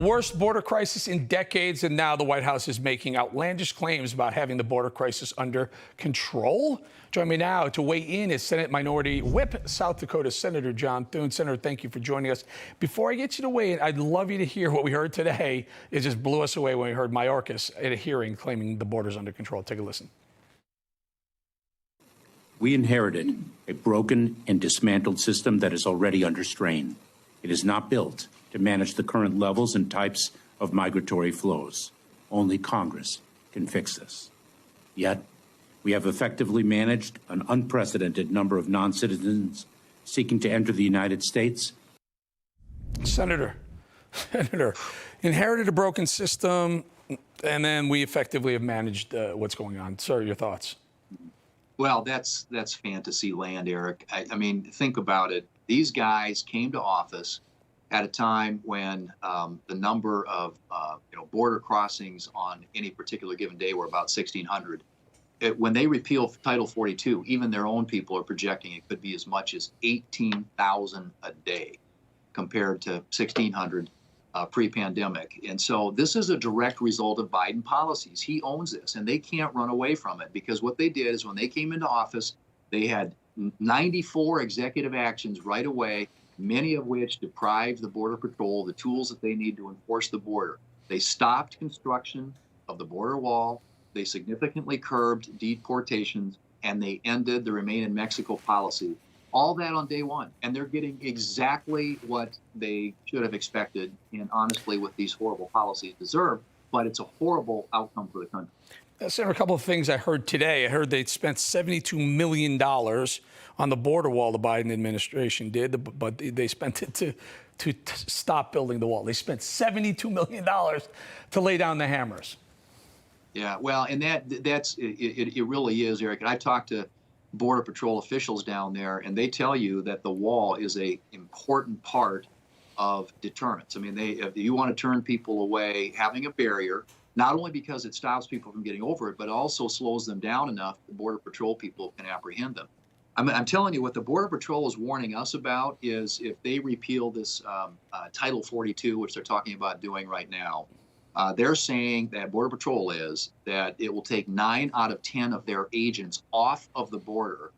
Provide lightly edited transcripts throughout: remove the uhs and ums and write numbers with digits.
Worst border crisis in decades, and now the White House is making outlandish claims about having the border crisis under control. Join me now to weigh in is Senate Minority Whip, South Dakota Senator John Thune. Senator, thank you for joining us. Before I get you to weigh in, I'd love you to hear what we heard today. It just blew us away when we heard Mayorkas at a hearing claiming the border's under control. Take a listen. We inherited a broken and dismantled system that is already under strain. It is not built to manage the current levels and types of migratory flows. Only Congress can fix this. Yet, we have effectively managed an unprecedented number of non-citizens seeking to enter the United States. Senator, inherited a broken system, and then we effectively have managed what's going on. Sir, your thoughts? Well, that's fantasy land, Eric. I mean, think about it. These guys came to office at a time when the number of border crossings on any particular given day were about 1,600. When they repeal Title 42, even their own people are projecting it could be as much as 18,000 a day compared to 1,600 pre-pandemic. And so this is a direct result of Biden policies. He owns this, and they can't run away from it, because what they did is when they came into office, they had 94 executive actions right away, many of which deprived the Border Patrol the tools that they need to enforce the border. They stopped construction of the border wall, they significantly curbed deportations, and they ended the Remain in Mexico policy. All that on day one, and they're getting exactly what they should have expected, and honestly what these horrible policies deserve, but it's a horrible outcome for the country. Senator, a couple of things I heard today. I heard they'd spent $72 million on the border wall, the Biden administration did, but they spent it to stop building the wall. They spent $72 million to lay down the hammers. Yeah, well, and it really is, Eric. And I talked to Border Patrol officials down there, and they tell you that the wall is an important part of deterrence. I mean, if you want to turn people away, having a barrier, not only because it stops people from getting over it, but also slows them down enough the Border Patrol people can apprehend them. I'm telling you, what the Border Patrol is warning us about is if they repeal this Title 42, which they're talking about doing right now, they're saying that Border Patrol is that it will take 9 out of 10 of their agents off of the border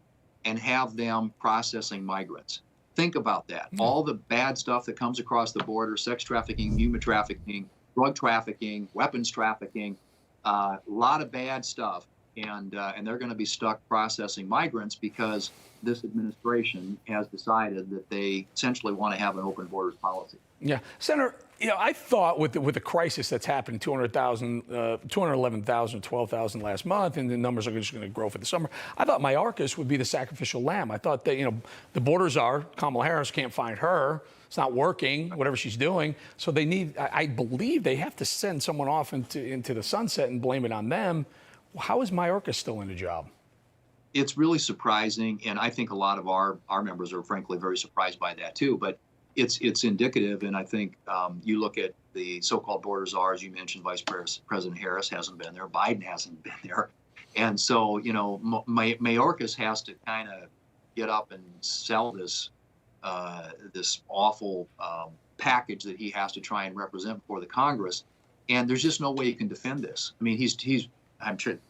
and have them processing migrants. Think about that. All the bad stuff that comes across the border, sex trafficking, human trafficking, drug trafficking, weapons trafficking, a lot of bad stuff. And they're going to be stuck processing migrants because this administration has decided that they essentially want to have an open borders policy. Yeah. Senator, I thought with the crisis that's happened, 211,000, 12,000 last month, and the numbers are just going to grow for the summer. I thought Mayorkas would be the sacrificial lamb. I thought that, the borders are, Kamala Harris can't find her. It's not working, whatever she's doing. So they need, I believe they have to send someone off into the sunset and blame it on them. How is Mayorkas still in the job? It's really surprising, and I think a lot of our members are frankly very surprised by that too. But it's indicative, and I think you look at the so-called border czars. You mentioned Vice President Harris hasn't been there, Biden hasn't been there, and so Mayorkas has to kind of get up and sell this awful package that he has to try and represent before the Congress, and there's just no way he can defend this. I mean, he's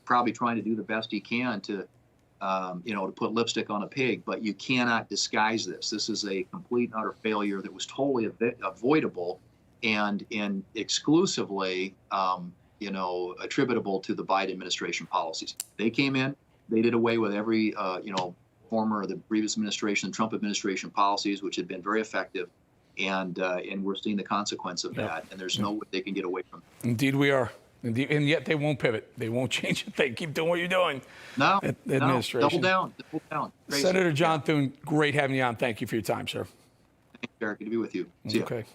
probably trying to do the best he can to put lipstick on a pig, but you cannot disguise this. This is a complete and utter failure that was totally avoidable and exclusively, attributable to the Biden administration policies. They came in, they did away with every, the previous administration, the Trump administration policies, which had been very effective, and we're seeing the consequence of that, and there's no way they can get away from it. Indeed we are. And yet they won't pivot. They won't change it. They keep doing what you're doing. No, administration. Double down. Crazy. Senator John Thune, great having you on. Thank you for your time, sir. Thanks, Eric. Good to be with you. See ya. Okay.